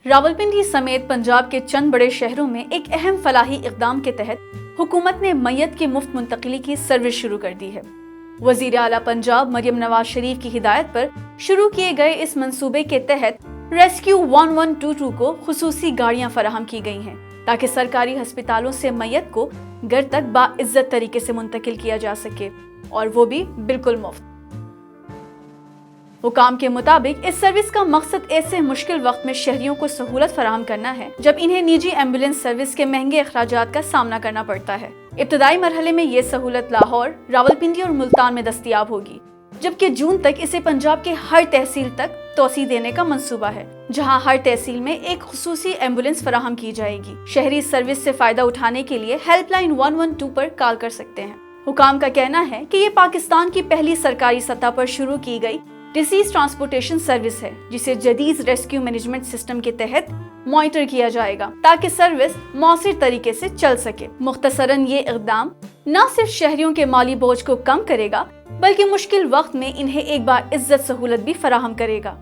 راولپنڈی سمیت پنجاب کے چند بڑے شہروں میں ایک اہم فلاحی اقدام کے تحت حکومت نے میت کی مفت منتقلی کی سروس شروع کر دی ہے۔ وزیر اعلیٰ پنجاب مریم نواز شریف کی ہدایت پر شروع کیے گئے اس منصوبے کے تحت ریسکیو 1122 کو خصوصی گاڑیاں فراہم کی گئی ہیں تاکہ سرکاری ہسپتالوں سے میت کو گھر تک باعزت طریقے سے منتقل کیا جا سکے، اور وہ بھی بالکل مفت۔ حکام کے مطابق اس سروس کا مقصد ایسے مشکل وقت میں شہریوں کو سہولت فراہم کرنا ہے جب انہیں نجی ایمبولینس سروس کے مہنگے اخراجات کا سامنا کرنا پڑتا ہے۔ ابتدائی مرحلے میں یہ سہولت لاہور، راولپنڈی اور ملتان میں دستیاب ہوگی، جبکہ جون تک اسے پنجاب کے ہر تحصیل تک توسیع دینے کا منصوبہ ہے، جہاں ہر تحصیل میں ایک خصوصی ایمبولینس فراہم کی جائے گی۔ شہری سروس سے فائدہ اٹھانے کے لیے ہیلپ لائن 112 پر کال کر سکتے ہیں۔ حکام کا کہنا ہے کہ یہ پاکستان کی پہلی سرکاری سطح پر شروع کی گئی ڈیسیز ٹرانسپورٹیشن سروس ہے، جسے جدید ریسکیو مینجمنٹ سسٹم کے تحت مانیٹر کیا جائے گا تاکہ سروس مؤثر طریقے سے چل سکے۔ مختصراً یہ اقدام نہ صرف شہریوں کے مالی بوجھ کو کم کرے گا بلکہ مشکل وقت میں انہیں ایک باعزت سہولت بھی فراہم کرے گا۔